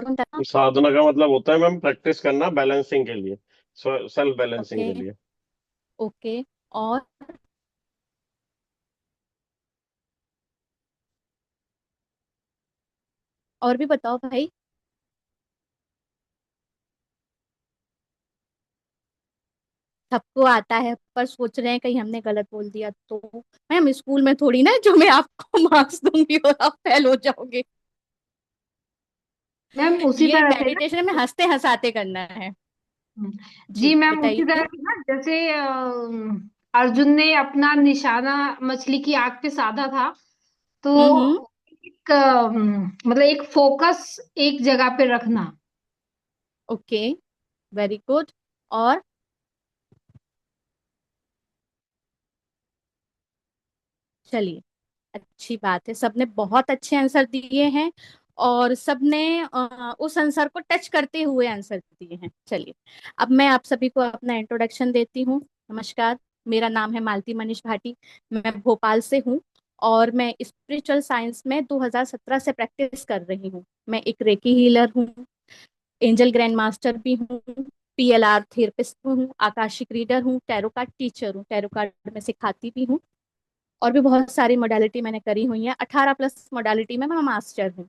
करना। साधना का मतलब होता है मैम प्रैक्टिस करना बैलेंसिंग के लिए, सेल्फ बैलेंसिंग ओके। के लिए। ओके। और और भी बताओ भाई। सबको आता है पर सोच रहे हैं कहीं हमने गलत बोल दिया तो। मैम स्कूल में थोड़ी ना जो मैं आपको मार्क्स दूंगी और आप फेल हो जाओगे। मैम उसी ये तरह से ना। मेडिटेशन में हंसते हंसाते करना है। हम्म, जी जी मैम उसी तरह बताइए। से ना, जैसे अर्जुन ने अपना निशाना मछली की आंख पे साधा था, तो हम्म। एक मतलब एक फोकस एक जगह पे रखना। ओके। Very good. और चलिए, अच्छी बात है, सबने बहुत अच्छे आंसर दिए हैं और सबने उस आंसर को टच करते हुए आंसर दिए हैं। चलिए, अब मैं आप सभी को अपना इंट्रोडक्शन देती हूँ। नमस्कार, मेरा नाम है मालती मनीष भाटी। मैं भोपाल से हूँ और मैं स्पिरिचुअल साइंस में 2017 से प्रैक्टिस कर रही हूँ। मैं एक रेकी हीलर हूँ, एंजल ग्रैंड मास्टर भी हूँ, पीएलआर थेरेपिस्ट हूँ, आकाशिक रीडर हूँ, टैरो कार्ड टीचर हूँ, टैरो कार्ड में सिखाती भी हूँ। और भी बहुत सारी मोडालिटी मैंने करी हुई है, 18+ मोडालिटी में मैं मास्टर हूँ।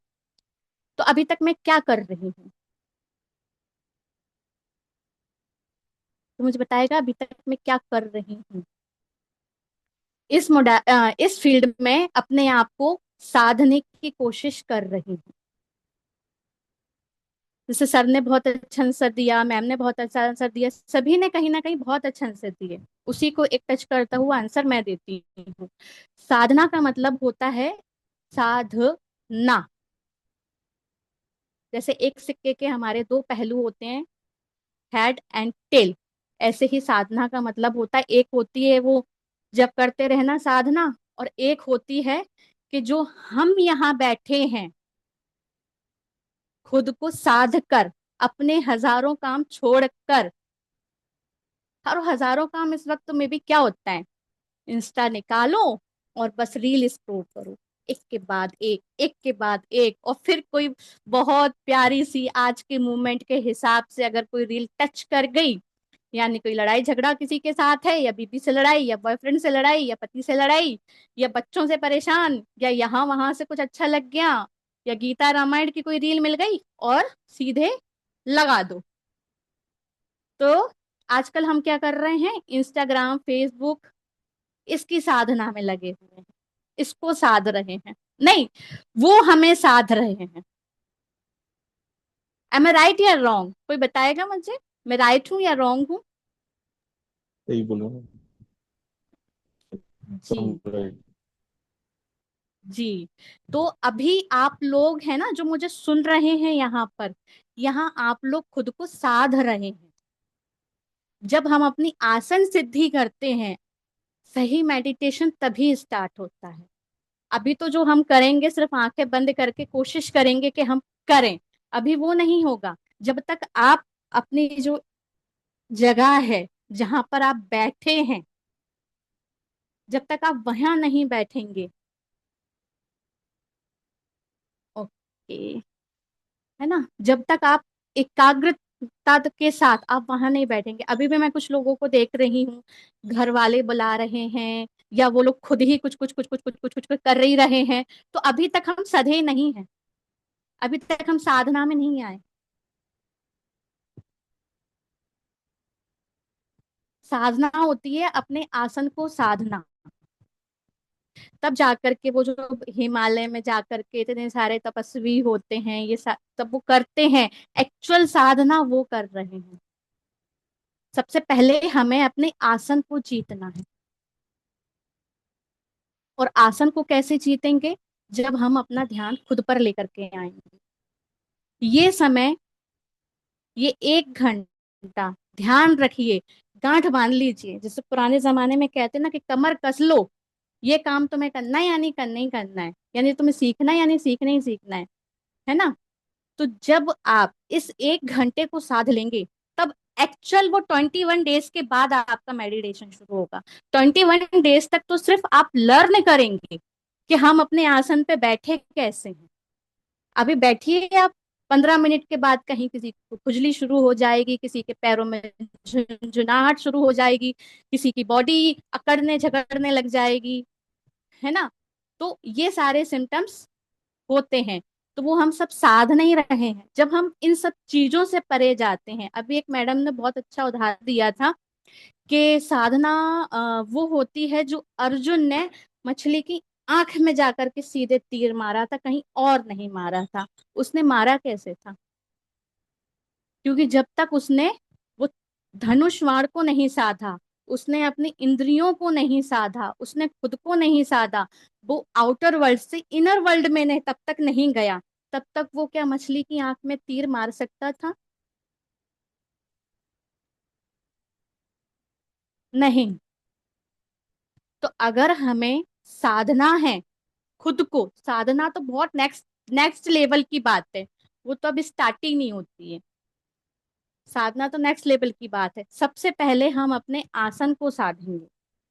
तो अभी तक मैं क्या कर रही हूँ, तो मुझे बताएगा अभी तक मैं क्या कर रही हूँ। इस फील्ड में अपने आप को साधने की कोशिश कर रही हूँ। जैसे सर ने बहुत अच्छा आंसर दिया, मैम ने बहुत अच्छा आंसर दिया, सभी ने कहीं ना कहीं बहुत अच्छा आंसर दिए। उसी को एक टच करता हुआ आंसर मैं देती हूँ। साधना का मतलब होता है साधना। जैसे एक सिक्के के हमारे दो पहलू होते हैं, हेड एंड टेल, ऐसे ही साधना का मतलब होता है, एक होती है वो जब करते रहना साधना, और एक होती है कि जो हम यहाँ बैठे हैं खुद को साध कर, अपने हजारों काम छोड़कर। और हजारों काम इस वक्त में भी क्या होता है, इंस्टा निकालो और बस रील स्क्रॉल करो, एक के बाद एक, एक के बाद एक, और फिर कोई बहुत प्यारी सी आज के मूवमेंट के हिसाब से अगर कोई रील टच कर गई, यानी कोई लड़ाई झगड़ा किसी के साथ है, या बीबी से लड़ाई, या बॉयफ्रेंड से लड़ाई, या पति से लड़ाई, या बच्चों से परेशान, या यहाँ वहां से कुछ अच्छा लग गया, या गीता रामायण की कोई रील मिल गई और सीधे लगा दो। तो आजकल हम क्या कर रहे हैं, इंस्टाग्राम फेसबुक, इसकी साधना में लगे हुए हैं, इसको साध रहे हैं। नहीं, वो हमें साध रहे हैं। एम आई राइट या रॉन्ग, कोई बताएगा मुझे, मैं राइट हूं या रॉन्ग हूँ। सही बोलो। जी। जी। तो अभी आप लोग हैं ना जो मुझे सुन रहे हैं यहाँ पर, यहाँ आप लोग खुद को साध रहे हैं। जब हम अपनी आसन सिद्धि करते हैं, सही मेडिटेशन तभी स्टार्ट होता है। अभी तो जो हम करेंगे सिर्फ आंखें बंद करके कोशिश करेंगे कि हम करें, अभी वो नहीं होगा जब तक आप अपनी जो जगह है जहां पर आप बैठे हैं, जब तक आप वहां नहीं बैठेंगे। ओके, है ना, जब तक आप एकाग्रता के साथ आप वहां नहीं बैठेंगे। अभी भी मैं कुछ लोगों को देख रही हूँ, घर वाले बुला रहे हैं, या वो लोग खुद ही कुछ कुछ कुछ कुछ कुछ कुछ कुछ कुछ कर ही रहे हैं, तो अभी तक हम सधे नहीं हैं, अभी तक हम साधना में नहीं आए। साधना होती है अपने आसन को साधना, तब जाकर के वो जो हिमालय में जाकर के इतने सारे तपस्वी होते हैं, तब वो करते हैं, एक्चुअल साधना वो कर रहे हैं। सबसे पहले हमें अपने आसन को जीतना है। और आसन को कैसे जीतेंगे, जब हम अपना ध्यान खुद पर लेकर के आएंगे। ये समय, ये 1 घंटा ध्यान रखिए, गांठ बांध लीजिए, जैसे पुराने जमाने में कहते ना कि कमर कस लो, ये काम तुम्हें करना है यानी करना ही करना है, यानी तुम्हें सीखना है यानी सीखना ही सीखना है ना। तो जब आप इस 1 घंटे को साध लेंगे, तब एक्चुअल वो 21 डेज के बाद आपका मेडिटेशन शुरू होगा। 21 डेज तक तो सिर्फ आप लर्न करेंगे कि हम अपने आसन पे बैठे कैसे हैं। अभी बैठिए आप 15 मिनट के बाद कहीं किसी को खुजली शुरू हो जाएगी, किसी के पैरों में झुनझुनाहट शुरू हो जाएगी, किसी की बॉडी अकड़ने झकड़ने लग जाएगी, है ना। तो ये सारे सिम्टम्स होते हैं। तो वो हम सब साध नहीं रहे हैं जब हम इन सब चीजों से परे जाते हैं। अभी एक मैडम ने बहुत अच्छा उदाहरण दिया था कि साधना वो होती है जो अर्जुन ने मछली की आंख में जाकर के सीधे तीर मारा था, कहीं और नहीं मारा था। उसने मारा कैसे था? क्योंकि जब तक उसने वो धनुष बाण को नहीं साधा, उसने अपनी इंद्रियों को नहीं साधा, उसने खुद को नहीं साधा, वो आउटर वर्ल्ड से इनर वर्ल्ड में नहीं तब तक नहीं गया, तब तक वो क्या मछली की आंख में तीर मार सकता था? नहीं। तो अगर हमें साधना है, खुद को साधना तो बहुत नेक्स्ट नेक्स्ट लेवल की बात है, वो तो अब स्टार्टिंग नहीं होती है। साधना तो नेक्स्ट लेवल की बात है। सबसे पहले हम अपने आसन को साधेंगे।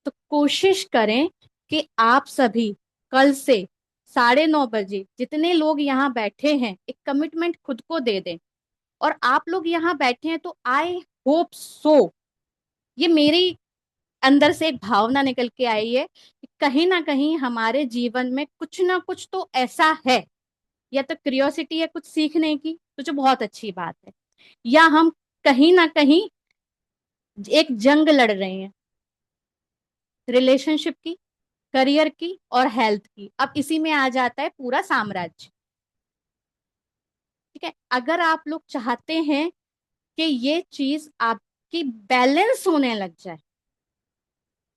तो कोशिश करें कि आप सभी कल से 9:30 बजे जितने लोग यहाँ बैठे हैं एक कमिटमेंट खुद को दे दें। और आप लोग यहाँ बैठे हैं तो आई होप सो, ये मेरी अंदर से एक भावना निकल के आई है कि कहीं ना कहीं हमारे जीवन में कुछ ना कुछ तो ऐसा है, या तो क्यूरियोसिटी है कुछ सीखने की, तो जो बहुत अच्छी बात है, या हम कहीं ना कहीं एक जंग लड़ रहे हैं रिलेशनशिप की, करियर की और हेल्थ की। अब इसी में आ जाता है पूरा साम्राज्य। ठीक है, अगर आप लोग चाहते हैं कि ये चीज आपकी बैलेंस होने लग जाए,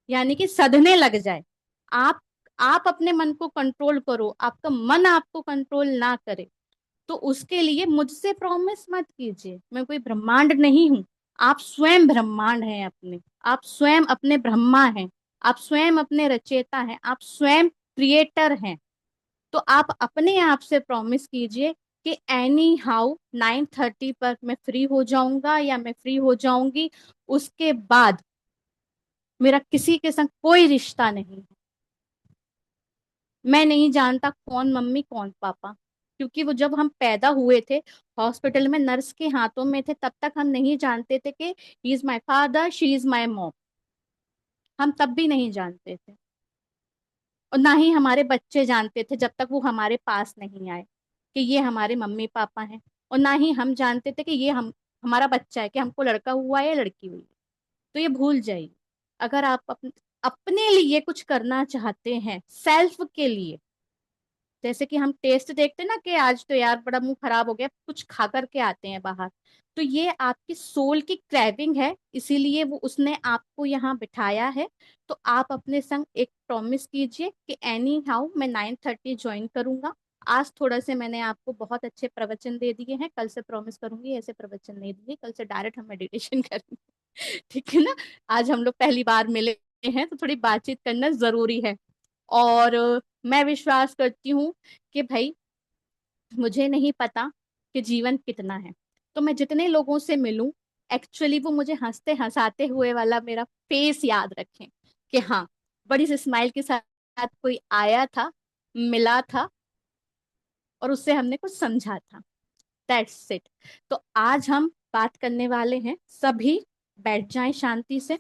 यानी कि सधने लग जाए, आप आप अपने मन को कंट्रोल करो, आपका मन आपको कंट्रोल ना करे, तो उसके लिए मुझसे प्रॉमिस मत कीजिए। मैं कोई ब्रह्मांड नहीं हूं। आप स्वयं ब्रह्मांड हैं अपने, आप स्वयं अपने ब्रह्मा हैं, आप स्वयं अपने रचयिता हैं, आप स्वयं क्रिएटर हैं। तो आप अपने आप से प्रॉमिस कीजिए कि एनी हाउ 9:30 पर मैं फ्री हो जाऊंगा या मैं फ्री हो जाऊंगी, उसके बाद मेरा किसी के संग कोई रिश्ता नहीं है। मैं नहीं जानता कौन मम्मी कौन पापा, क्योंकि वो जब हम पैदा हुए थे हॉस्पिटल में नर्स के हाथों में थे, तब तक हम नहीं जानते थे कि he is my father, she is my mom. हम तब भी नहीं जानते थे। और ना ही हमारे बच्चे जानते थे जब तक वो हमारे पास नहीं आए कि ये हमारे मम्मी पापा हैं। और ना ही हम जानते थे कि ये हम हमारा बच्चा है, कि हमको लड़का हुआ है या लड़की हुई है। तो ये भूल जाइए। अगर आप अपने लिए कुछ करना चाहते हैं, सेल्फ के लिए, जैसे कि हम टेस्ट देखते हैं ना कि आज तो यार बड़ा मुंह खराब हो गया, कुछ खा करके आते हैं बाहर, तो ये आपकी सोल की क्रेविंग है, इसीलिए वो उसने आपको यहाँ बिठाया है। तो आप अपने संग एक प्रॉमिस कीजिए कि एनी हाउ मैं 9:30 ज्वाइन करूंगा। आज थोड़ा से मैंने आपको बहुत अच्छे प्रवचन दे दिए हैं, कल से प्रॉमिस करूंगी ऐसे प्रवचन नहीं दूंगी, कल से डायरेक्ट हम मेडिटेशन करेंगे। ठीक है ना। आज हम लोग पहली बार मिले हैं तो थोड़ी बातचीत करना जरूरी है। और मैं विश्वास करती हूँ कि भाई मुझे नहीं पता कि जीवन कितना है, तो मैं जितने लोगों से मिलूं एक्चुअली वो मुझे हंसते हंसाते हुए वाला मेरा फेस याद रखें कि हाँ, बड़ी सी स्माइल के साथ कोई आया था, मिला था और उससे हमने कुछ समझा था। That's it. तो आज हम बात करने वाले हैं, सभी बैठ जाएं शांति से,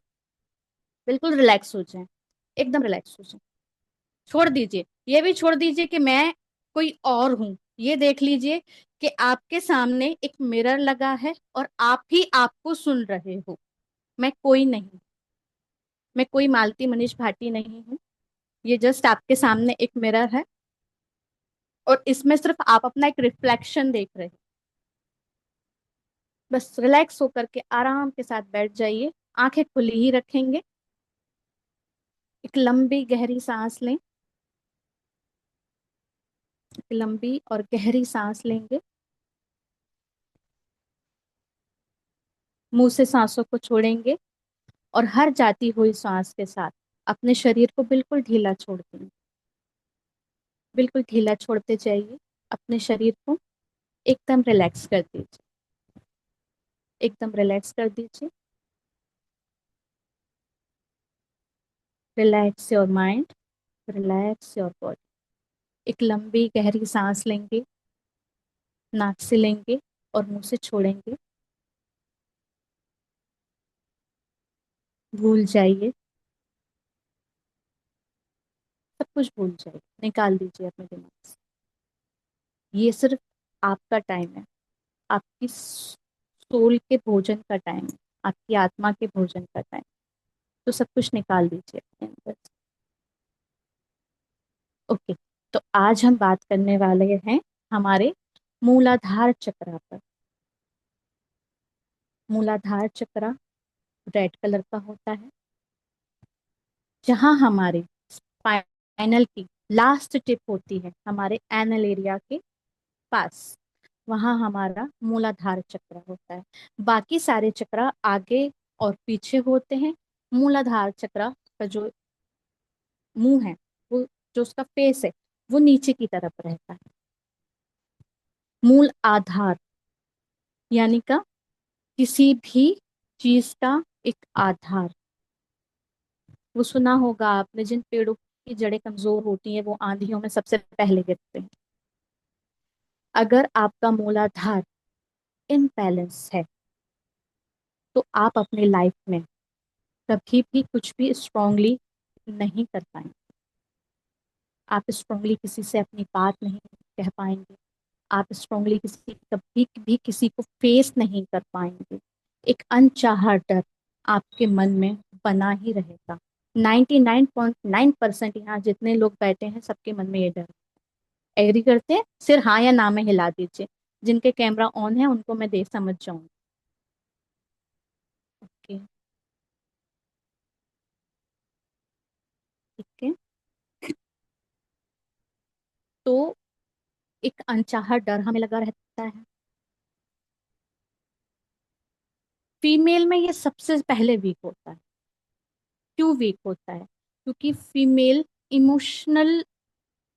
बिल्कुल रिलैक्स हो जाएं, एकदम रिलैक्स हो जाएं। छोड़ दीजिए, ये भी छोड़ दीजिए कि मैं कोई और हूं। ये देख लीजिए कि आपके सामने एक मिरर लगा है और आप ही आपको सुन रहे हो। मैं कोई नहीं, मैं कोई मालती मनीष भाटी नहीं हूँ। ये जस्ट आपके सामने एक मिरर है और इसमें सिर्फ आप अपना एक रिफ्लेक्शन देख रहे हो। बस रिलैक्स होकर के आराम के साथ बैठ जाइए, आंखें खुली ही रखेंगे। एक लंबी गहरी सांस लें, एक लंबी और गहरी सांस लेंगे, मुंह से सांसों को छोड़ेंगे और हर जाती हुई सांस के साथ अपने शरीर को बिल्कुल ढीला छोड़ देंगे। बिल्कुल ढीला छोड़ते जाइए, अपने शरीर को एकदम रिलैक्स कर दीजिए, एकदम रिलैक्स कर दीजिए। Relax your mind, relax your body. एक लंबी गहरी सांस लेंगे नाक से लेंगे और मुंह से छोड़ेंगे। भूल जाइए, सब कुछ भूल जाइए, निकाल दीजिए अपने दिमाग से। ये सिर्फ आपका टाइम है, आपकी सोल के भोजन का टाइम है, आपकी आत्मा के भोजन का टाइम। तो सब कुछ निकाल दीजिए अपने अंदर से। ओके, तो आज हम बात करने वाले हैं हमारे मूलाधार चक्र पर। मूलाधार चक्र रेड कलर का होता है, जहां हमारे स्पाइनल की लास्ट टिप होती है, हमारे एनल एरिया के पास। वहां हमारा मूलाधार चक्र होता है। बाकी सारे चक्र आगे और पीछे होते हैं। मूलाधार चक्र का जो मुंह है, वो जो उसका फेस है, वो नीचे की तरफ रहता है। मूल आधार यानी का किसी भी चीज का एक आधार। वो सुना होगा आपने, जिन पेड़ों की जड़ें कमजोर होती हैं वो आंधियों में सबसे पहले गिरते हैं। अगर आपका मूलाधार इनबैलेंस है तो आप अपनी लाइफ में कभी भी कुछ भी स्ट्रांगली नहीं कर पाएंगे। आप स्ट्रांगली किसी से अपनी बात नहीं कह पाएंगे। आप स्ट्रांगली किसी कभी भी किसी को फेस नहीं कर पाएंगे। एक अनचाहा डर आपके मन में बना ही रहेगा। 99.9% यहाँ जितने लोग बैठे हैं सबके मन में ये डर। एग्री करते हैं? सिर हाँ या ना में हिला दीजिए। जिनके कैमरा ऑन है उनको मैं देख समझ जाऊंगी। ओके, ठीक है। तो एक अनचाहा डर हमें लगा रहता है। फीमेल में ये सबसे पहले वीक होता है। क्यों वीक होता है? क्योंकि फीमेल इमोशनल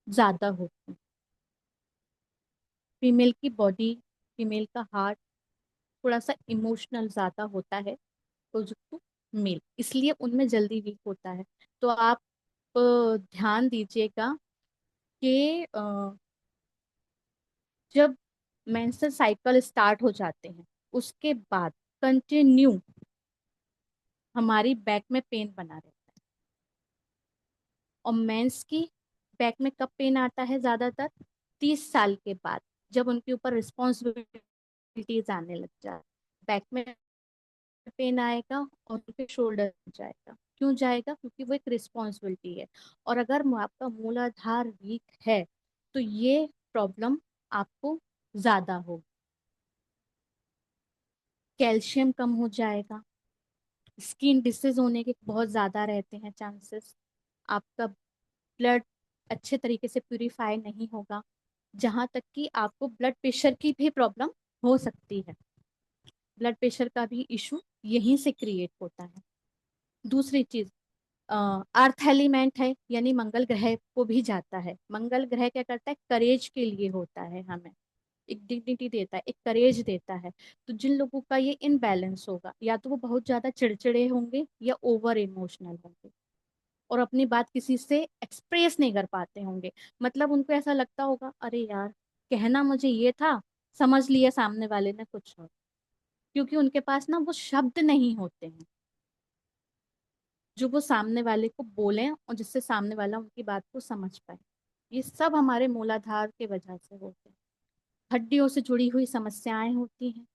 ज्यादा होती है। फीमेल की बॉडी, फीमेल का हार्ट थोड़ा सा इमोशनल ज्यादा होता है तो जो मेल, इसलिए उनमें जल्दी वीक होता है। तो आप ध्यान दीजिएगा कि जब मेंस्ट्रुअल साइकिल स्टार्ट हो जाते हैं उसके बाद कंटिन्यू हमारी बैक में पेन बना रहता है। और मेंस की बैक में कब पेन आता है ज्यादातर? 30 साल के बाद, जब उनके ऊपर रिस्पॉन्सिबिलिटीज आने लग जाए। बैक में पेन आएगा और फिर शोल्डर जाएगा। क्यों जाएगा? क्योंकि वो एक रिस्पॉन्सिबिलिटी है। और अगर आपका मूलाधार वीक है तो ये प्रॉब्लम आपको ज्यादा होगी। कैल्शियम कम हो जाएगा। स्किन डिसीज होने के बहुत ज्यादा रहते हैं चांसेस। आपका ब्लड अच्छे तरीके से प्यूरिफाई नहीं होगा। जहां तक कि आपको ब्लड प्रेशर की भी प्रॉब्लम हो सकती है। ब्लड प्रेशर का भी इशू यहीं से क्रिएट होता है। दूसरी चीज, अर्थ एलिमेंट है यानी मंगल ग्रह को भी जाता है। मंगल ग्रह क्या करता है? करेज के लिए होता है, हमें एक डिग्निटी देता है, एक करेज देता है। तो जिन लोगों का ये इनबैलेंस होगा, या तो वो बहुत ज्यादा चिड़चिड़े होंगे या ओवर इमोशनल होंगे और अपनी बात किसी से एक्सप्रेस नहीं कर पाते होंगे। मतलब उनको ऐसा लगता होगा, अरे यार कहना मुझे ये था, समझ लिया सामने वाले ने कुछ और। क्योंकि उनके पास ना वो शब्द नहीं होते हैं जो वो सामने वाले को बोलें और जिससे सामने वाला उनकी बात को समझ पाए। ये सब हमारे मूलाधार के वजह से होते हैं। हड्डियों से जुड़ी हुई समस्याएं होती हैं।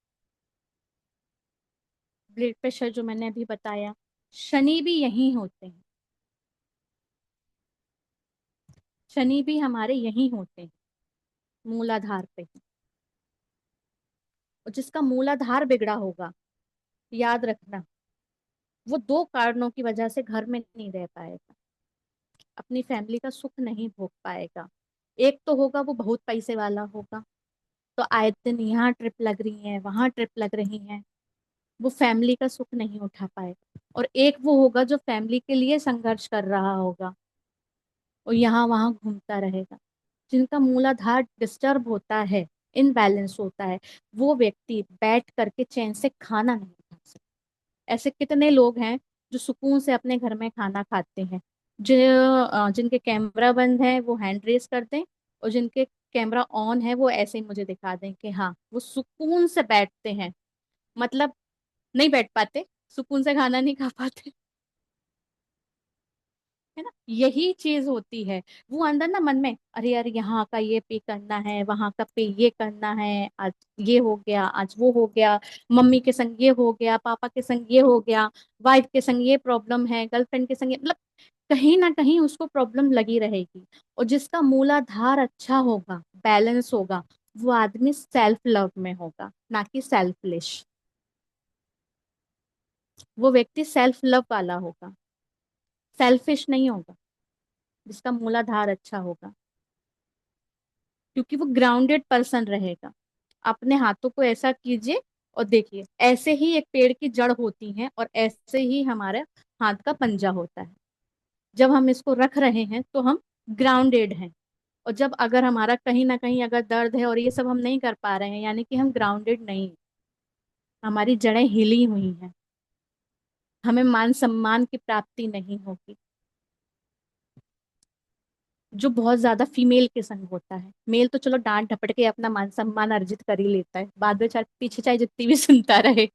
ब्लड प्रेशर जो मैंने अभी बताया, शनि भी यही होते हैं। शनि भी हमारे यही होते हैं, मूलाधार पे ही। और जिसका मूलाधार बिगड़ा होगा, याद रखना, वो दो कारणों की वजह से घर में नहीं रह पाएगा, अपनी फैमिली का सुख नहीं भोग पाएगा। एक तो होगा वो बहुत पैसे वाला होगा, तो आए दिन यहाँ ट्रिप लग रही है, वहां ट्रिप लग रही है, वो फैमिली का सुख नहीं उठा पाएगा। और एक वो होगा जो फैमिली के लिए संघर्ष कर रहा होगा और यहाँ वहां घूमता रहेगा। जिनका मूलाधार डिस्टर्ब होता है, इनबैलेंस होता है, वो व्यक्ति बैठ करके चैन से खाना नहीं खा सकता। ऐसे कितने लोग हैं जो सुकून से अपने घर में खाना खाते हैं? जो जिनके कैमरा बंद है वो हैंड रेस कर दें। और जिनके कैमरा ऑन है वो ऐसे ही मुझे दिखा दें कि हाँ वो सुकून से बैठते हैं, मतलब नहीं बैठ पाते, सुकून से खाना नहीं खा पाते, है ना, यही चीज होती है। वो अंदर ना मन में, अरे यार यहाँ का ये पे करना है, वहां का पे ये करना है, आज ये हो गया, आज वो हो गया, मम्मी के संग ये हो गया, पापा के संग ये हो गया, वाइफ के संग ये प्रॉब्लम है, गर्लफ्रेंड के संग मतलब कहीं ना कहीं उसको प्रॉब्लम लगी रहेगी। और जिसका मूलाधार अच्छा होगा, बैलेंस होगा, वो आदमी सेल्फ लव में होगा, ना कि सेल्फलिश। वो व्यक्ति सेल्फ लव वाला होगा, सेल्फिश नहीं होगा, जिसका मूलाधार अच्छा होगा, क्योंकि वो ग्राउंडेड पर्सन रहेगा। अपने हाथों को ऐसा कीजिए और देखिए, ऐसे ही एक पेड़ की जड़ होती है और ऐसे ही हमारे हाथ का पंजा होता है। जब हम इसको रख रहे हैं तो हम ग्राउंडेड हैं, और जब अगर हमारा कहीं ना कहीं अगर दर्द है और ये सब हम नहीं कर पा रहे हैं, यानी कि हम ग्राउंडेड नहीं हैं, हमारी जड़ें हिली हुई हैं, हमें मान सम्मान की प्राप्ति नहीं होगी। जो बहुत ज्यादा फीमेल के संग होता है, मेल तो चलो डांट डपट के अपना मान सम्मान अर्जित कर ही लेता है, बाद में चाहे पीछे चाहे जितनी भी सुनता रहे,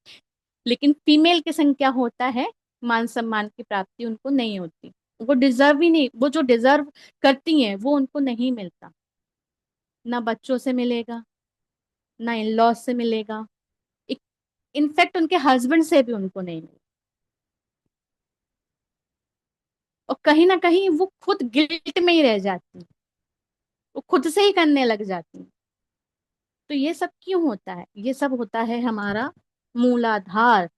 लेकिन फीमेल के संग क्या होता है, मान सम्मान की प्राप्ति उनको नहीं होती। वो डिजर्व ही नहीं, वो जो डिजर्व करती हैं वो उनको नहीं मिलता, ना बच्चों से मिलेगा, ना इन लॉज से मिलेगा, इनफैक्ट उनके हस्बैंड से भी उनको नहीं मिलेगा। और कहीं ना कहीं वो खुद गिल्ट में ही रह जाती है, वो खुद से ही करने लग जाती है। तो ये सब क्यों होता है, ये सब होता है हमारा मूलाधार,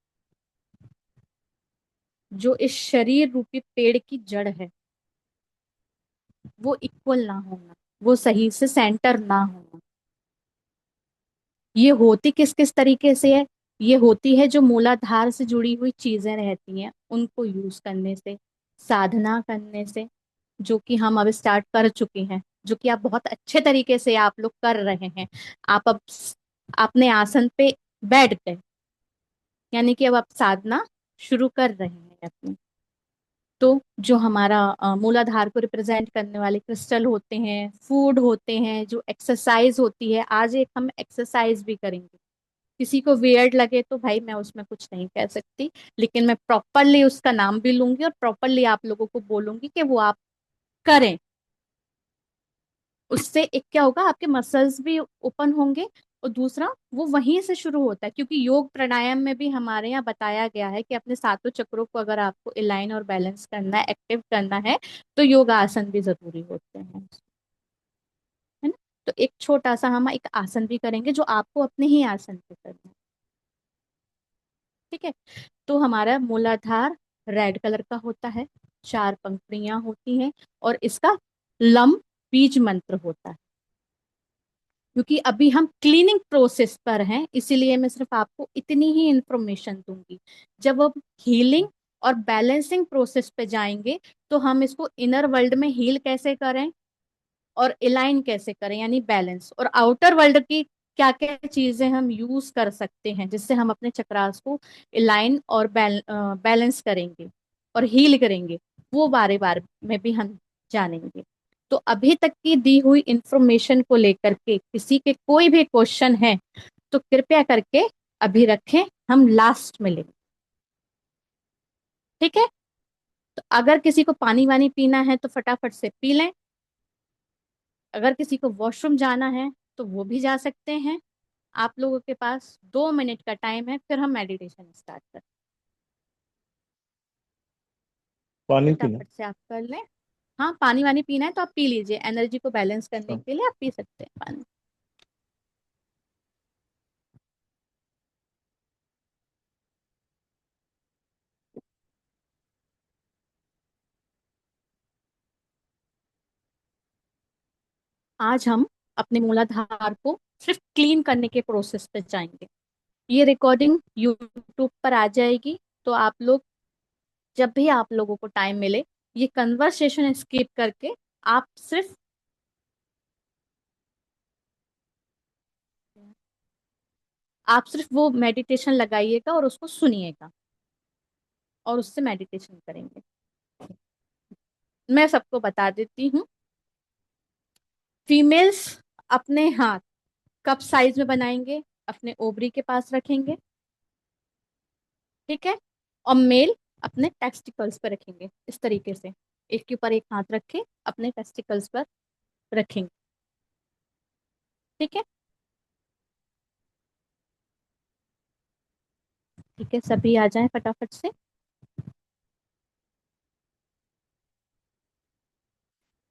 जो इस शरीर रूपी पेड़ की जड़ है, वो इक्वल ना होना, वो सही से सेंटर ना होना। ये होती किस किस तरीके से है, ये होती है जो मूलाधार से जुड़ी हुई चीजें रहती हैं उनको यूज करने से, साधना करने से, जो कि हम अब स्टार्ट कर चुके हैं, जो कि आप बहुत अच्छे तरीके से आप लोग कर रहे हैं। आप अब अपने आसन पे बैठ गए, यानी कि अब आप साधना शुरू कर रहे हैं अपनी। तो जो हमारा मूलाधार को रिप्रेजेंट करने वाले क्रिस्टल होते हैं, फूड होते हैं, जो एक्सरसाइज होती है, आज एक हम एक्सरसाइज भी करेंगे। किसी को वियर्ड लगे तो भाई मैं उसमें कुछ नहीं कह सकती, लेकिन मैं प्रॉपरली उसका नाम भी लूंगी और प्रॉपरली आप लोगों को बोलूंगी कि वो आप करें। उससे एक क्या होगा, आपके मसल्स भी ओपन होंगे, और दूसरा वो वहीं से शुरू होता है, क्योंकि योग प्राणायाम में भी हमारे यहाँ बताया गया है कि अपने सातों चक्रों को अगर आपको अलाइन और बैलेंस करना है, एक्टिव करना है, तो योग आसन भी जरूरी होते हैं, है ना। तो एक छोटा सा हम एक आसन भी करेंगे जो आपको अपने ही आसन पे करना है, ठीक है। तो हमारा मूलाधार रेड कलर का होता है, चार पंखुड़ियां होती हैं, और इसका लम बीज मंत्र होता है। क्योंकि अभी हम क्लीनिंग प्रोसेस पर हैं, इसीलिए मैं सिर्फ आपको इतनी ही इंफॉर्मेशन दूंगी। जब हम हीलिंग और बैलेंसिंग प्रोसेस पे जाएंगे, तो हम इसको इनर वर्ल्ड में हील कैसे करें और अलाइन कैसे करें, यानी बैलेंस, और आउटर वर्ल्ड की क्या क्या चीजें हम यूज कर सकते हैं जिससे हम अपने चक्रास को अलाइन और बैलेंस करेंगे और हील करेंगे, वो बारे बारे में भी हम जानेंगे। तो अभी तक की दी हुई इंफॉर्मेशन को लेकर के किसी के कोई भी क्वेश्चन है तो कृपया करके अभी रखें, हम लास्ट में लेंगे, ठीक है। तो अगर किसी को पानी वानी पीना है तो फटाफट से पी लें, अगर किसी को वॉशरूम जाना है तो वो भी जा सकते हैं। आप लोगों के पास 2 मिनट का टाइम है, फिर हम मेडिटेशन स्टार्ट करते पानी हैं, पीना। फटाफट से आप कर लें। हाँ, पानी वानी पीना है तो आप पी लीजिए, एनर्जी को बैलेंस करने हाँ। के लिए आप पी सकते हैं पानी। आज हम अपने मूलाधार को सिर्फ क्लीन करने के प्रोसेस पे जाएंगे। ये रिकॉर्डिंग यूट्यूब पर आ जाएगी, तो आप लोग जब भी आप लोगों को टाइम मिले, ये कन्वर्सेशन स्किप करके सिर्फ आप सिर्फ वो मेडिटेशन लगाइएगा और उसको सुनिएगा और उससे मेडिटेशन करेंगे। मैं सबको बता देती हूँ, फीमेल्स अपने हाथ कप साइज में बनाएंगे, अपने ओवरी के पास रखेंगे, ठीक है। और मेल अपने टेस्टिकल्स पर रखेंगे, इस तरीके से एक के ऊपर एक हाथ रख के अपने टेस्टिकल्स पर रखेंगे, ठीक है। ठीक है, सभी आ जाएं फटाफट से।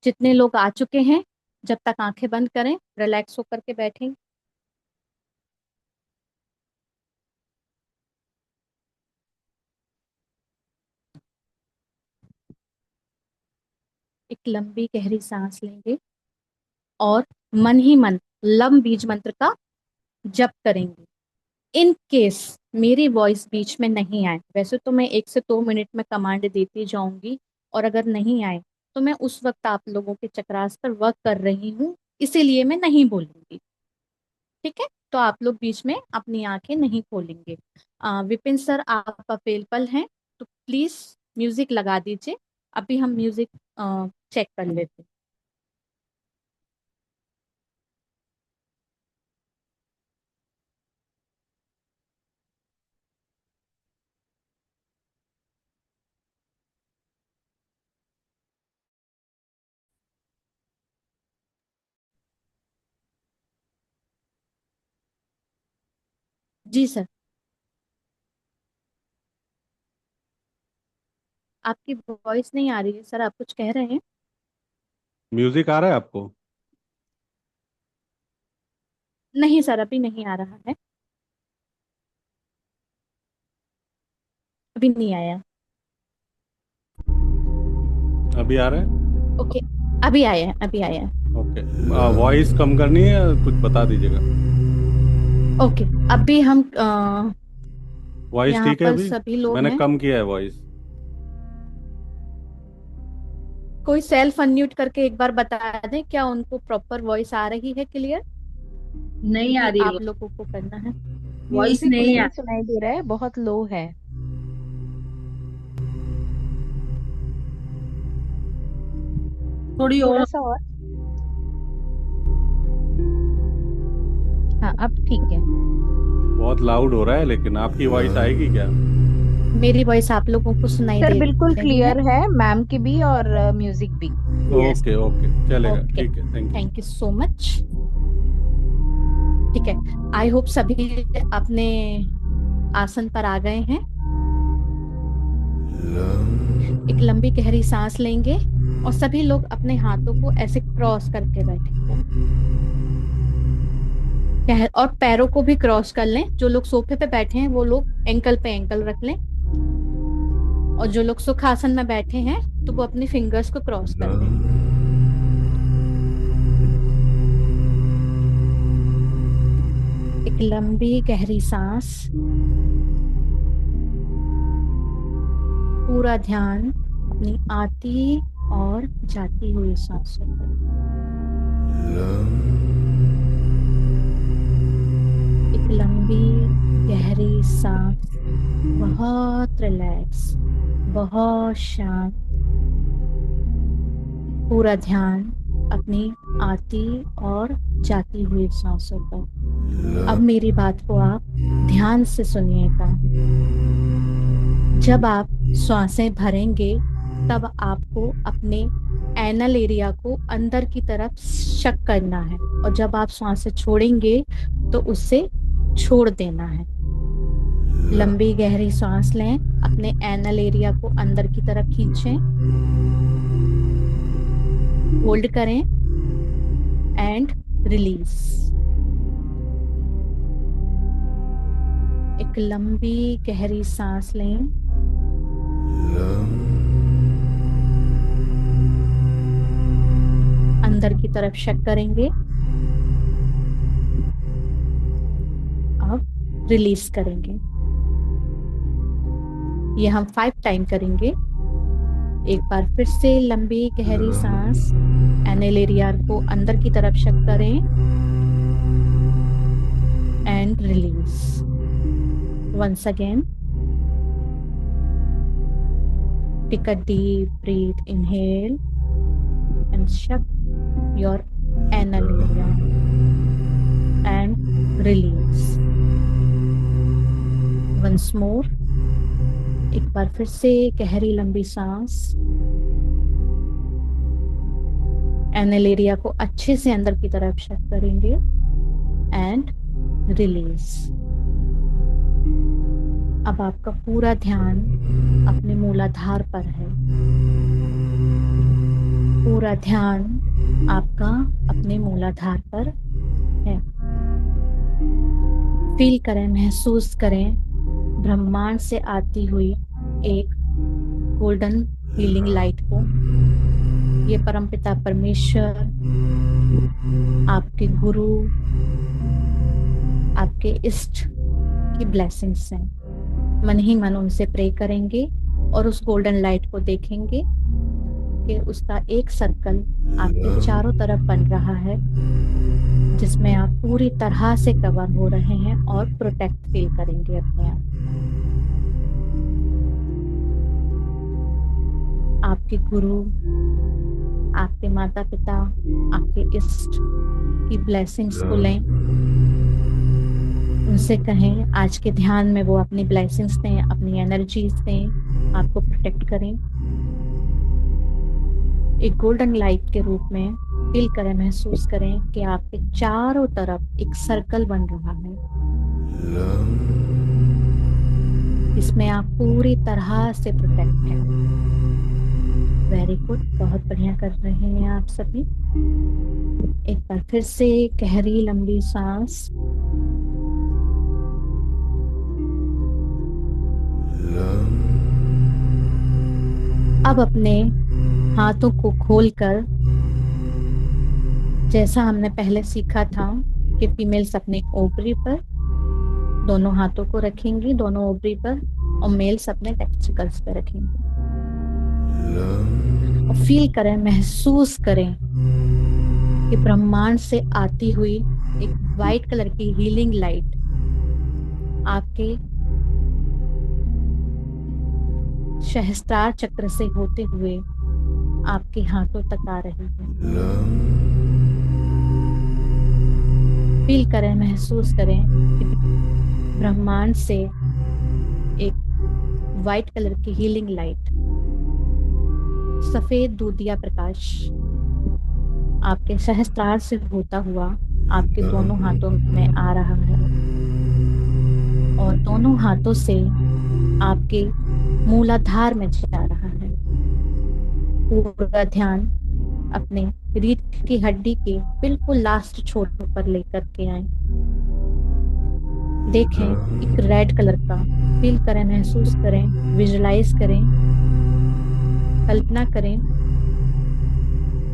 जितने लोग आ चुके हैं, जब तक आंखें बंद करें, रिलैक्स होकर के बैठें। एक लंबी गहरी सांस लेंगे और मन ही मन लम बीज मंत्र का जप करेंगे। इन केस मेरी वॉइस बीच में नहीं आए, वैसे तो मैं 1 से 2 मिनट में कमांड देती जाऊंगी, और अगर नहीं आए तो मैं उस वक्त आप लोगों के चक्रास पर वर्क कर रही हूँ, इसीलिए मैं नहीं बोलूंगी, ठीक है। तो आप लोग बीच में अपनी आंखें नहीं खोलेंगे। विपिन सर, आप अवेलेबल हैं तो प्लीज म्यूजिक लगा दीजिए। अभी हम म्यूजिक चेक कर लेते हैं। जी सर। आपकी वॉइस नहीं आ रही है सर, आप कुछ कह रहे हैं? म्यूजिक आ रहा है आपको? नहीं सर, अभी नहीं आ रहा है, अभी नहीं आया। अभी आ रहा है? ओके, अभी आया है, अभी आया है। ओके, वॉइस कम करनी है या कुछ बता दीजिएगा। ओके, अभी हम वॉइस यहाँ ठीक है पर अभी? सभी लोग मैंने हैं। कम किया है वॉइस। कोई सेल्फ अनम्यूट करके एक बार बता दें, क्या उनको प्रॉपर वॉइस आ रही है क्लियर? नहीं आ क्योंकि रही आप लोगों को करना है। वॉइस म्यूजिक नहीं आ नहीं सुनाई दे रहा है, बहुत लो है। थोड़ी थोड़ा और। सा और। हाँ, अब ठीक है। बहुत लाउड हो रहा है, लेकिन आपकी वॉइस आएगी क्या? मेरी वॉइस आप लोगों को सुनाई सर दे बिल्कुल रही है? क्लियर है, मैम की भी और म्यूजिक भी। यस। ओके ओके, चलेगा, ओके, ठीक है, thank you. Thank you so much. ठीक है, आई होप सभी अपने आसन पर आ गए हैं। एक लंबी गहरी सांस लेंगे और सभी लोग अपने हाथों को ऐसे क्रॉस करके बैठेंगे, और पैरों को भी क्रॉस कर लें। जो लोग सोफे पे बैठे हैं वो लोग एंकल पे एंकल रख लें, और जो लोग सुखासन में बैठे हैं तो वो अपने फिंगर्स को क्रॉस कर लें। एक लंबी गहरी सांस, पूरा ध्यान अपनी आती और जाती हुई सांसों पर। एक लंबी गहरी सांस, बहुत रिलैक्स, बहुत शांत, पूरा ध्यान अपनी आती और जाती हुई सांसों पर। अब मेरी बात को आप ध्यान से सुनिएगा। जब आप श्वासें भरेंगे तब आपको अपने एनल एरिया को अंदर की तरफ शक करना है, और जब आप श्वासें छोड़ेंगे तो उसे छोड़ देना है। लंबी गहरी सांस लें, अपने एनल एरिया को अंदर की तरफ खींचें, होल्ड करें एंड रिलीज। एक लंबी गहरी सांस लें, अंदर की तरफ शक करेंगे, अब रिलीज करेंगे। ये हम 5 टाइम करेंगे। एक बार फिर से लंबी गहरी सांस, एनल एरिया को अंदर की तरफ शक करें and release. Once again, take a deep breath, inhale and shut your anal area and release. Once more, एक बार फिर से गहरी लंबी सांस। एनल एरिया को अच्छे से अंदर की तरफ शेक करेंगे एंड रिलीज। अब आपका पूरा ध्यान अपने मूलाधार पर है। पूरा ध्यान आपका अपने मूलाधार पर है। फील करें, महसूस करें ब्रह्मांड से आती हुई एक गोल्डन हीलिंग लाइट को। ये परमपिता परमेश्वर, आपके गुरु, आपके इष्ट की ब्लेसिंग्स हैं। मन ही मन उनसे प्रे करेंगे और उस गोल्डन लाइट को देखेंगे कि उसका एक सर्कल आपके चारों तरफ बन रहा है, जिसमें आप पूरी तरह से कवर हो रहे हैं और प्रोटेक्ट फील करेंगे अपने आप। आपके गुरु, आपके माता पिता, आपके इष्ट की ब्लेसिंग्स को लें। उनसे कहें आज के ध्यान में वो अपनी ब्लेसिंग्स दें, अपनी एनर्जीज दें, आपको प्रोटेक्ट करें। एक गोल्डन लाइट के रूप में फील करें, महसूस करें कि आपके चारों तरफ एक सर्कल बन रहा है, इसमें आप पूरी तरह से प्रोटेक्ट हैं। वेरी गुड, बहुत बढ़िया कर रहे हैं आप सभी। एक बार फिर से गहरी लंबी सांस। अब अपने हाथों को खोलकर, जैसा हमने पहले सीखा था कि फीमेल्स अपने ओवरी पर दोनों हाथों को रखेंगी, दोनों ओवरी पर, और मेल्स अपने टेस्टिकल्स पर रखेंगे। और फील करें, महसूस करें कि ब्रह्मांड से आती हुई एक वाइट कलर की हीलिंग लाइट आपके सहस्त्रार चक्र से होते हुए आपके हाथों तक आ रही है। फील करें, महसूस करें कि ब्रह्मांड से एक वाइट कलर की हीलिंग लाइट, सफेद दूधिया प्रकाश आपके सहस्त्रार से होता हुआ आपके दोनों हाथों में आ रहा है, और दोनों हाथों से आपके मूलाधार में जा रहा है। पूरा ध्यान अपने रीढ़ की हड्डी के बिल्कुल लास्ट छोर पर लेकर के आए। देखें एक रेड कलर का, फील करें, महसूस करें, विजुलाइज करें, कल्पना करें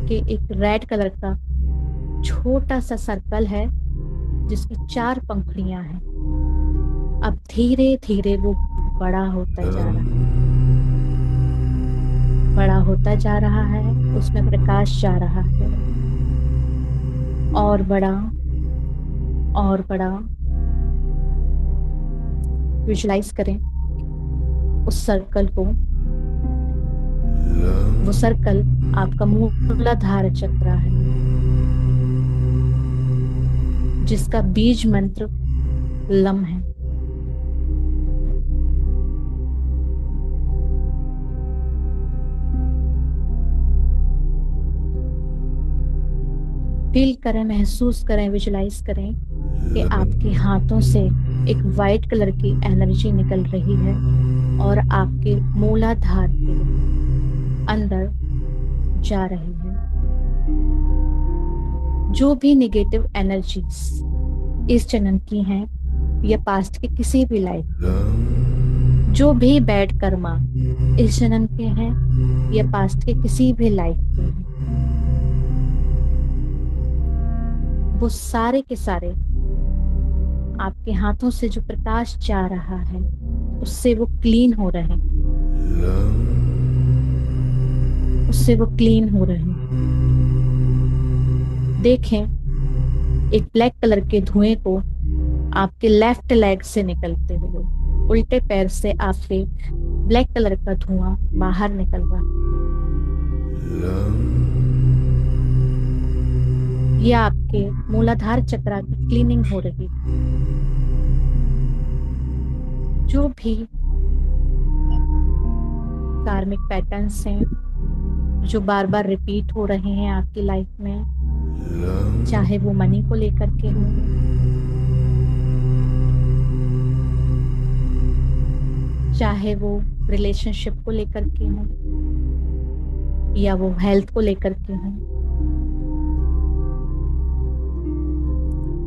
कि एक रेड कलर का छोटा सा सर्कल है जिसकी 4 पंखुड़ियां हैं। अब धीरे धीरे वो बड़ा होता जा रहा है, बड़ा होता जा रहा है, उसमें प्रकाश जा रहा है, और बड़ा और बड़ा। विजुलाइज करें उस सर्कल को। वो सर्कल आपका मूलाधार चक्र है, जिसका बीज मंत्र लम है। फील करें, महसूस करें, विजुलाइज करें कि आपके हाथों से एक वाइट कलर की एनर्जी निकल रही है और आपके मूलाधार के अंदर जा रही है। जो भी नेगेटिव एनर्जीज इस जन्म की हैं या पास्ट के किसी भी लाइफ, जो भी बैड कर्मा इस जन्म के हैं या पास्ट के किसी भी लाइफ के हैं, वो सारे के सारे आपके हाथों से जो प्रकाश जा रहा है उससे वो क्लीन हो रहे हैं, उससे वो क्लीन हो रहे हैं। देखें एक ब्लैक कलर के धुएं को आपके लेफ्ट लेग से निकलते हुए, उल्टे पैर से आपके ब्लैक कलर का धुआं बाहर निकल रहा। ये आपके मूलाधार चक्र की क्लीनिंग हो रही है। जो भी कार्मिक पैटर्न्स हैं जो बार बार रिपीट हो रहे हैं आपकी लाइफ में, चाहे वो मनी को लेकर के हो, चाहे वो रिलेशनशिप को लेकर के हो, या वो हेल्थ को लेकर के हो,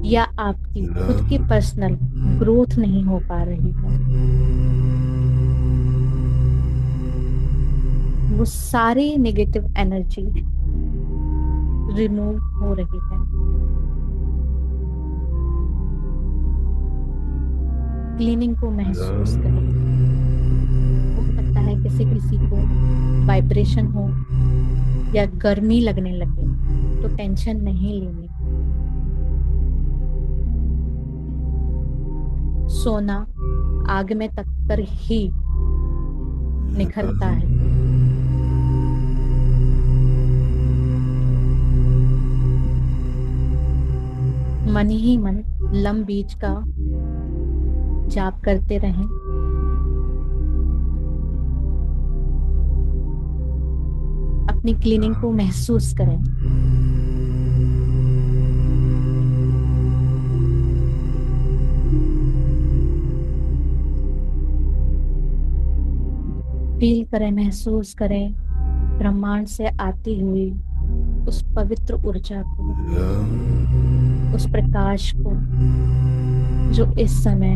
या आपकी खुद की पर्सनल ग्रोथ नहीं हो पा रही है, वो सारी नेगेटिव एनर्जी रिमूव हो रही है। क्लीनिंग को महसूस करें। हो सकता है किसी किसी को वाइब्रेशन हो या गर्मी लगने लगे, तो टेंशन नहीं लेनी। सोना आग में तक कर ही निखरता है। मन ही मन लम बीज का जाप करते रहें। अपनी क्लीनिंग को महसूस करें। फील करें, महसूस करें ब्रह्मांड से आती हुई उस पवित्र ऊर्जा को, उस प्रकाश को जो इस समय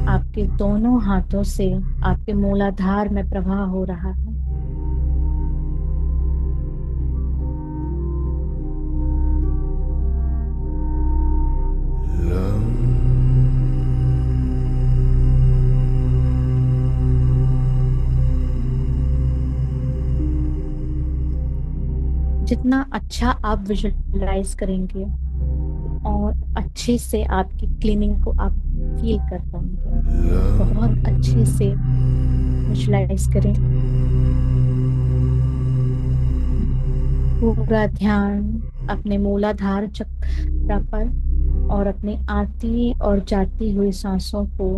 आपके दोनों हाथों से आपके मूलाधार में प्रवाह हो रहा है। जितना अच्छा आप विजुअलाइज करेंगे और अच्छे से आपकी क्लीनिंग को आप फील कर पाएंगे। बहुत अच्छे से विजुअलाइज करें। पूरा ध्यान अपने मूलाधार चक्र पर और अपनी आती और जाती हुई सांसों को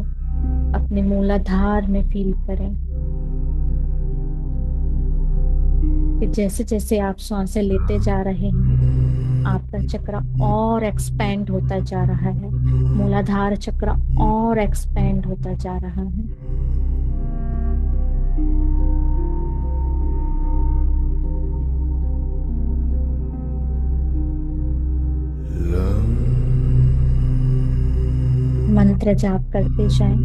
अपने मूलाधार में फील करें कि जैसे जैसे आप सांसें लेते जा रहे हैं, आपका चक्र और एक्सपेंड होता जा रहा है, मूलाधार चक्र और एक्सपेंड होता जा रहा है। मंत्र जाप करते जाएं।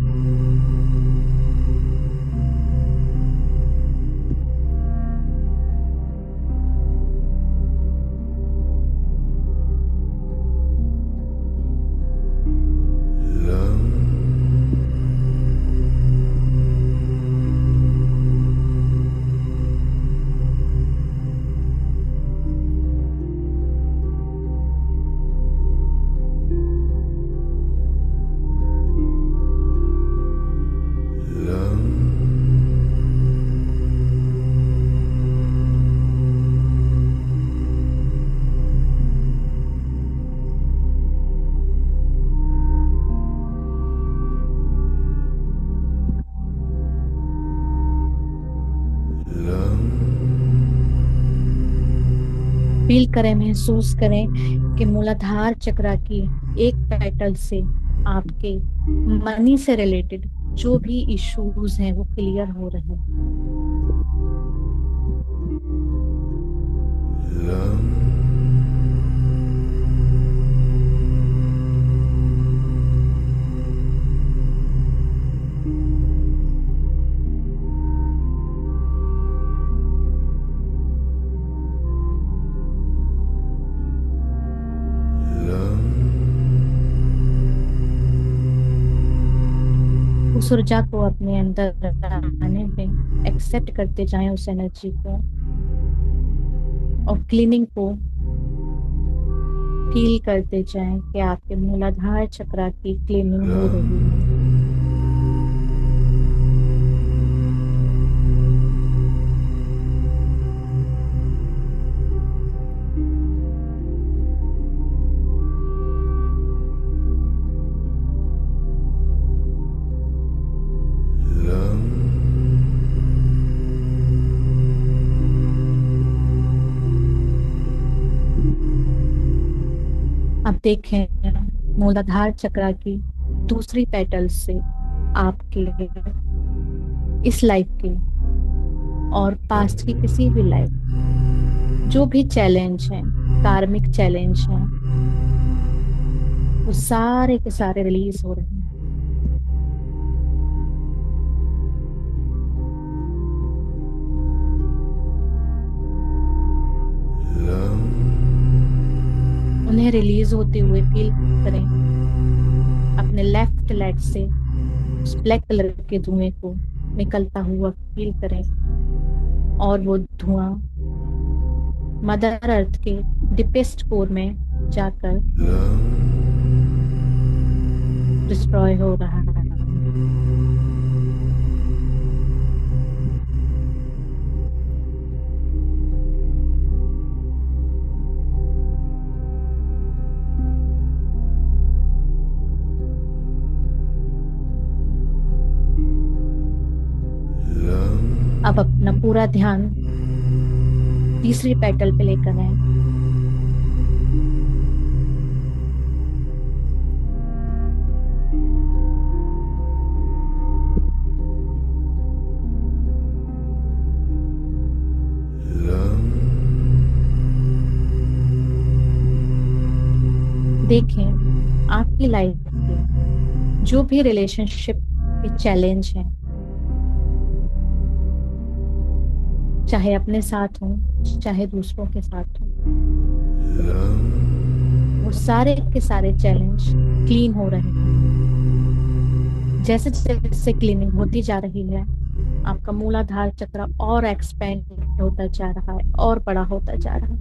फील करें, महसूस करें कि मूलाधार चक्र की एक पेटल से आपके मनी से रिलेटेड जो भी इश्यूज हैं वो क्लियर हो रहे हैं। उस ऊर्जा को अपने अंदर आने में एक्सेप्ट करते जाएं उस एनर्जी को, और क्लीनिंग को फील करते जाएं कि आपके मूलाधार चक्र की क्लीनिंग हो रही है। अब देखें मूलाधार चक्र की दूसरी पेटल से आपके इस लाइफ के और पास्ट की किसी भी लाइफ जो भी चैलेंज है, कार्मिक चैलेंज है, वो सारे के सारे रिलीज हो रहे हैं। उन्हें रिलीज होते हुए फील करें। अपने लेफ्ट लेग से उस ब्लैक कलर के धुएं को निकलता हुआ फील करें और वो धुआं मदर अर्थ के डीपेस्ट कोर में जाकर डिस्ट्रॉय हो रहा है। अब अपना पूरा ध्यान तीसरी पेटल पे लेकर आए। देखें आपकी लाइफ के जो भी रिलेशनशिप के चैलेंज हैं, चाहे अपने साथ हो चाहे दूसरों के साथ हो, वो सारे के सारे चैलेंज क्लीन हो रहे हैं। जैसे जैसे क्लीनिंग होती जा रही है, आपका मूलाधार चक्र और एक्सपेंड होता जा रहा है और बड़ा होता जा रहा है।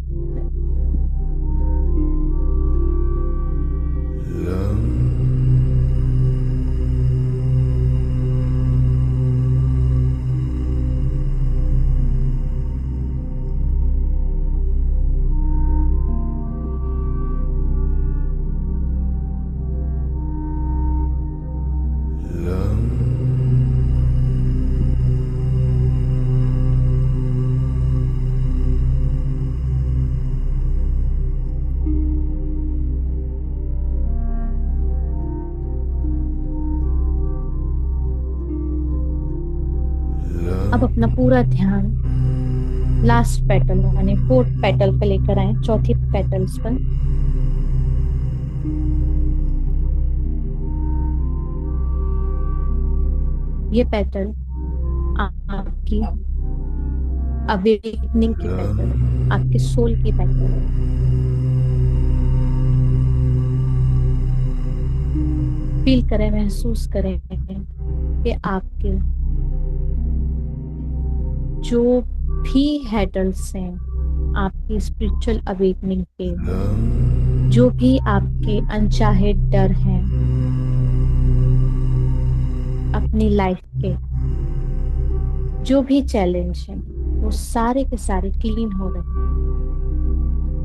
अब अपना पूरा ध्यान लास्ट पेटल यानी फोर्थ पेटल पे लेकर आए, चौथी पेटल्स पर। ये पेटल आपकी अवेकनिंग की पेटल, आपके सोल की पेटल है। फील करें, महसूस करें कि आपके जो भी हैडल्स हैं आपकी स्पिरिचुअल अवेकनिंग के, जो भी आपके अनचाहे डर हैं अपनी लाइफ के, जो भी चैलेंज हैं, वो सारे के सारे क्लीन हो रहे हैं।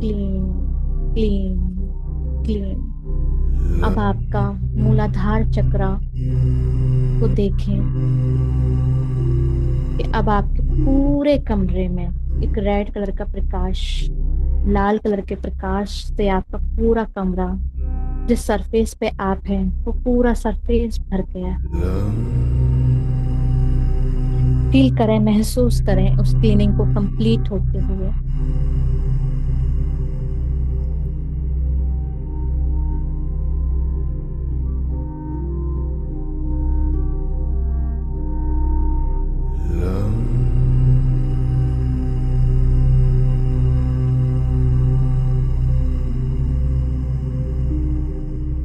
Clean clean clean. अब आपका मूलाधार चक्र को देखें कि अब आपके पूरे कमरे में एक रेड कलर का प्रकाश, लाल कलर के प्रकाश से आपका पूरा कमरा, जिस सरफेस पे आप हैं वो पूरा सरफेस भर गया। फील करें, महसूस करें उस क्लीनिंग को कंप्लीट होते हुए।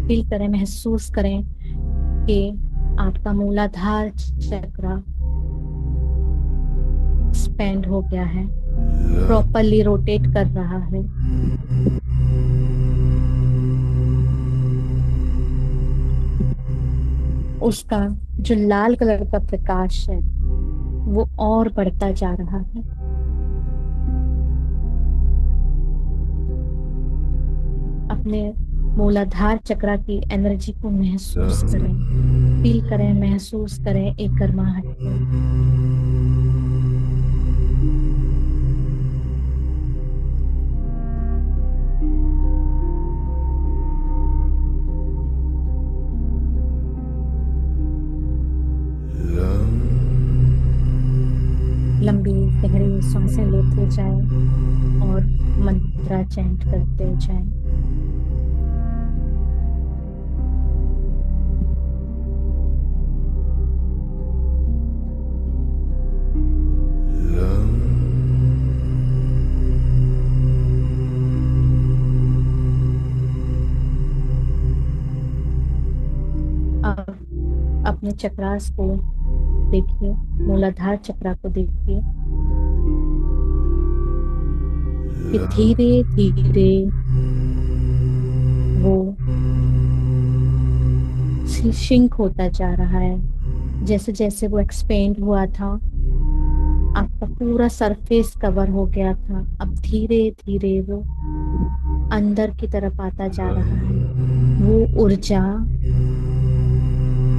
फील करें, महसूस करें कि आपका मूलाधार चक्र एक्सपेंड हो गया है, प्रॉपरली रोटेट कर रहा है। उसका जो लाल कलर का प्रकाश है वो और बढ़ता जा रहा है। अपने मूलाधार चक्र की एनर्जी को महसूस करें, फील करें, महसूस करें एक गर्माहट को। मंत्रा चैंट करते जाएं। अब अपने चक्रास को देखिए, मूलाधार चक्रा को देखिए कि धीरे धीरे वो शिंक होता जा रहा है। जैसे जैसे वो एक्सपेंड हुआ था, आपका पूरा सरफेस कवर हो गया था, अब धीरे धीरे वो अंदर की तरफ आता जा रहा है। वो ऊर्जा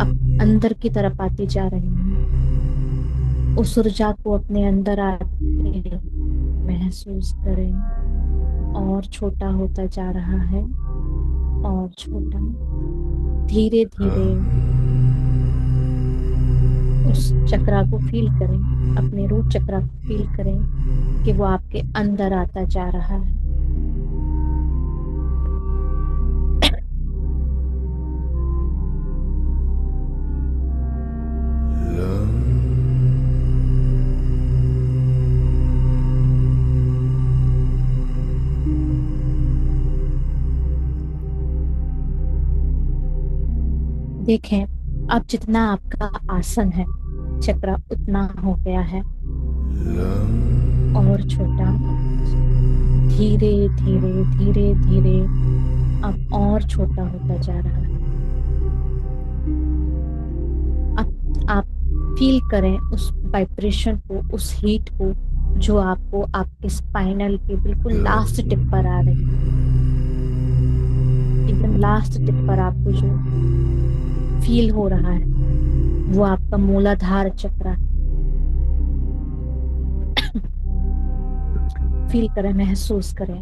अब अंदर की तरफ आती जा रही है। उस ऊर्जा को अपने अंदर आते महसूस करें, और छोटा होता जा रहा है, और छोटा। धीरे धीरे उस चक्रा को फील करें, अपने रूट चक्रा को फील करें कि वो आपके अंदर आता जा रहा है। देखें, अब जितना आपका आसन है चक्रा उतना हो गया है, और छोटा। धीरे धीरे धीरे धीरे अब और छोटा होता जा रहा है। अब आप फील करें उस वाइब्रेशन को, उस हीट को, जो आपको आपके स्पाइनल के बिल्कुल लास्ट टिप पर आ रही है। एकदम लास्ट टिप पर आपको जो फील हो रहा है वो आपका मूलाधार चक्र। फील करें, महसूस करें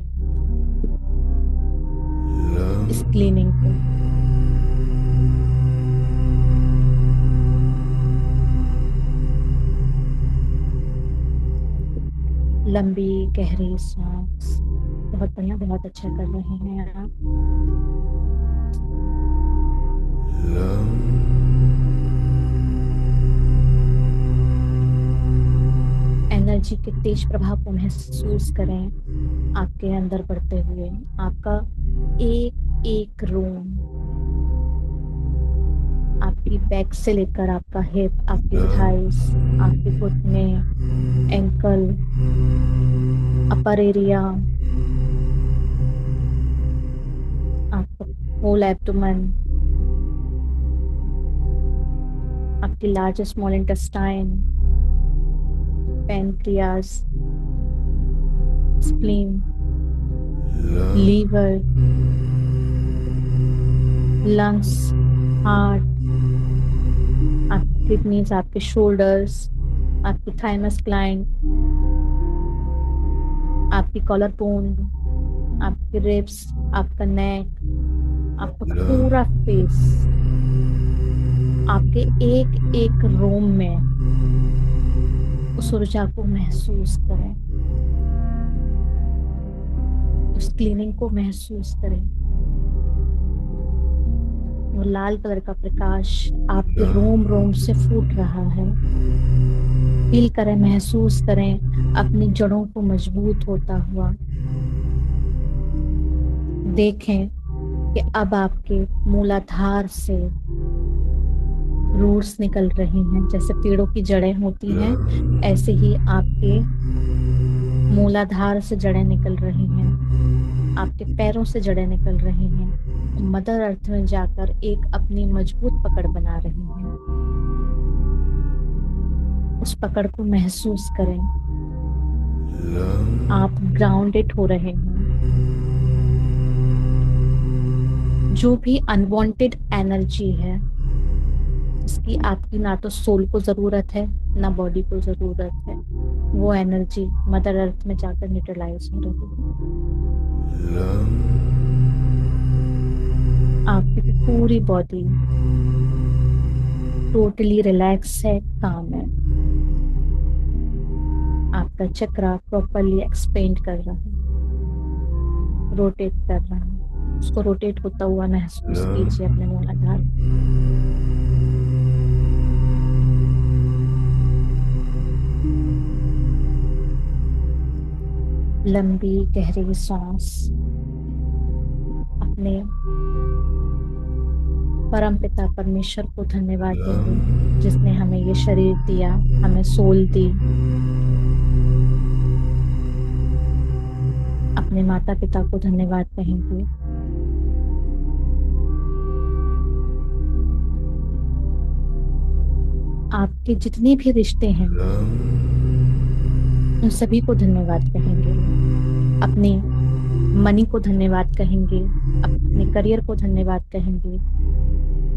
इस क्लीनिंग को। लंबी गहरी सांस। बहुत बढ़िया, बहुत अच्छा कर रहे हैं आप। एनर्जी के तेज प्रभाव को महसूस करें आपके अंदर बढ़ते हुए। आपका एक एक रोम, आपकी बैक से लेकर आपका हिप, आपकी थाइस, आपके घुटने, एंकल, अपर एरिया, आपका होल एब्डोमेन, आपकी large small intestine, pancreas, spleen, liver, lungs, heart, आपकी किडनीज, आपके शोल्डर्स, आपकी थाइमस ग्लैंड, आपकी कॉलर बोन, आपके रिब्स, आपका नेक, आपका पूरा फेस। आपके एक एक रोम में उस ऊर्जा को महसूस करें, उस क्लीनिंग को महसूस करें। वो लाल कलर का प्रकाश आपके रोम रोम से फूट रहा है। फील करें, महसूस करें अपनी जड़ों को मजबूत होता हुआ। देखें कि अब आपके मूलाधार से रूट्स निकल रही हैं। जैसे पेड़ों की जड़ें होती हैं, ऐसे ही आपके मूलाधार से जड़ें निकल रही हैं, आपके पैरों से जड़ें निकल रही हैं, मदर अर्थ में जाकर एक अपनी मजबूत पकड़ बना रही हैं। उस पकड़ को महसूस करें। आप ग्राउंडेड हो रहे हैं। जो भी अनवांटेड एनर्जी है, इसकी आपकी ना तो सोल को जरूरत है ना बॉडी को जरूरत है, वो एनर्जी मदर अर्थ में जाकर न्यूट्रलाइज हो रही है। आपकी पूरी बॉडी टोटली रिलैक्स है, काम है। आपका चक्रा प्रॉपरली एक्सपेंड कर रहा है। रोटेट कर रहा है, उसको रोटेट होता हुआ महसूस कीजिए अपने मूलाधार। लंबी गहरी सांस अपने परम पिता परमेश्वर को धन्यवाद देंगे, जिसने हमें ये शरीर दिया, हमें सोल दी। अपने माता पिता को धन्यवाद कहेंगे। आपके जितने भी रिश्ते हैं उन सभी को धन्यवाद कहेंगे। अपनी मनी को धन्यवाद कहेंगे, अपने करियर को धन्यवाद कहेंगे,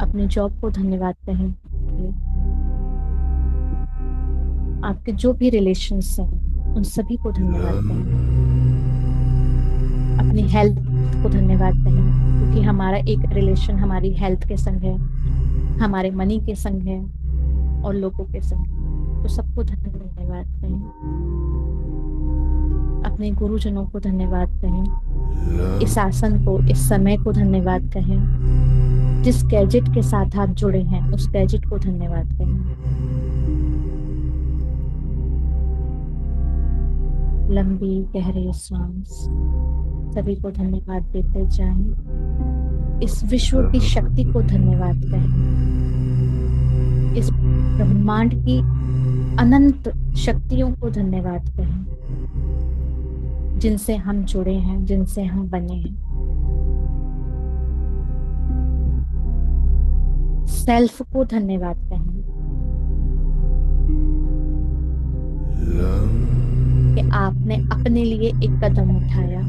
अपने जॉब को धन्यवाद कहेंगे। आपके जो भी रिलेशंस हैं उन सभी को धन्यवाद कहेंगे। अपनी हेल्थ को धन्यवाद कहेंगे, क्योंकि हमारा एक रिलेशन हमारी हेल्थ के संग है, हमारे मनी के संग है और लोगों के संग। तो सबको धन्यवाद कहें। अपने गुरुजनों को धन्यवाद कहें। इस आसन को, इस समय को धन्यवाद कहें। जिस गैजेट के साथ आप जुड़े हैं उस गैजेट को धन्यवाद कहें। लंबी गहरी सांस, सभी को धन्यवाद देते जाएं। इस विश्व की शक्ति को धन्यवाद कहें। इस ब्रह्मांड की अनंत शक्तियों को धन्यवाद कहें, जिनसे हम जुड़े हैं, जिनसे हम बने हैं। सेल्फ को धन्यवाद कहें कि आपने अपने लिए एक कदम उठाया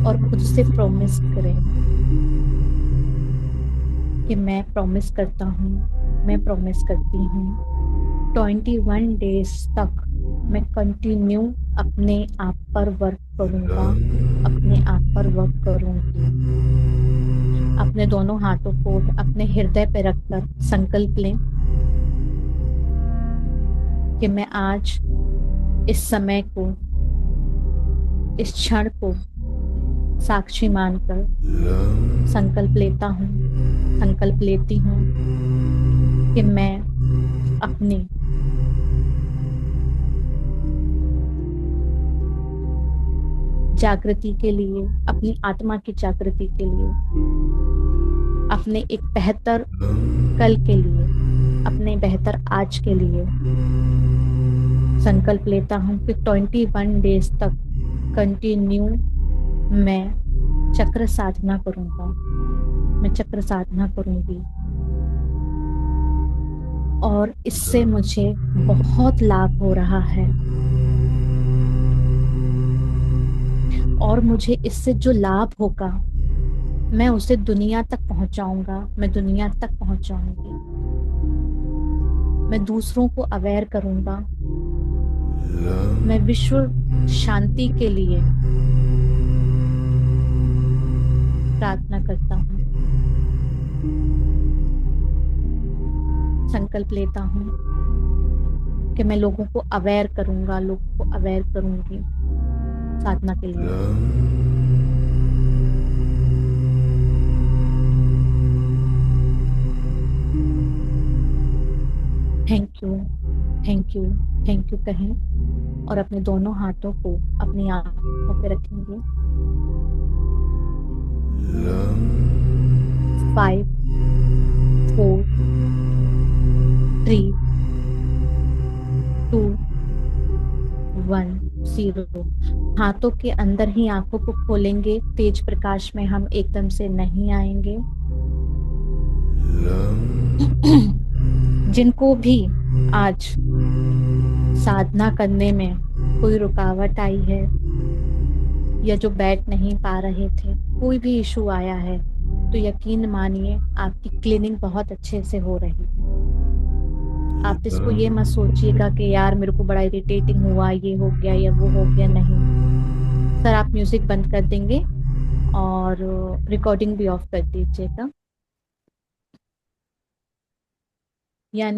और खुद से प्रॉमिस करें कि मैं प्रॉमिस करता हूँ, मैं प्रॉमिस करती हूँ 21 डेज तक मैं कंटिन्यू अपने आप पर वर्क करूंगा, अपने आप पर वर्क करूंगी। अपने दोनों हाथों को अपने हृदय पर रखकर संकल्प लें कि मैं आज इस समय को, इस क्षण को साक्षी मानकर संकल्प लेता हूँ, संकल्प लेती हूँ कि मैं अपनी जागृति के लिए, अपनी आत्मा की जागृति के लिए, अपने एक बेहतर कल के लिए, अपने बेहतर आज के लिए संकल्प लेता हूँ कि 21 डेज तक कंटिन्यू मैं चक्र साधना करूंगा, मैं चक्र साधना करूंगी और इससे मुझे बहुत लाभ हो रहा है और मुझे इससे जो लाभ होगा मैं उसे दुनिया तक पहुंचाऊंगा, मैं दुनिया तक पहुंचाऊंगी। मैं दूसरों को अवेयर करूंगा। मैं विश्व शांति के लिए प्रार्थना करता हूँ। संकल्प लेता हूँ कि मैं लोगों को अवेयर करूंगा, लोगों को अवेयर करूंगी साधना के लिए। Thank you, thank you, thank you कहें और अपने दोनों हाथों को अपनी आंखों पे रखेंगे। 5 4 3 2 1 0। हाथों के अंदर ही आंखों को खोलेंगे। तेज प्रकाश में हम एकदम से नहीं आएंगे। जिनको भी आज साधना करने में कोई रुकावट आई है या जो बैठ नहीं पा रहे थे, कोई भी इशू आया है, तो यकीन मानिए आपकी क्लीनिंग बहुत अच्छे से हो रही है। आप इसको ये मत सोचिएगा कि यार मेरे को बड़ा इरिटेटिंग हुआ, ये हो गया या वो हो गया। नहीं सर, आप म्यूजिक बंद कर देंगे और रिकॉर्डिंग भी ऑफ कर दीजिएगा। यानी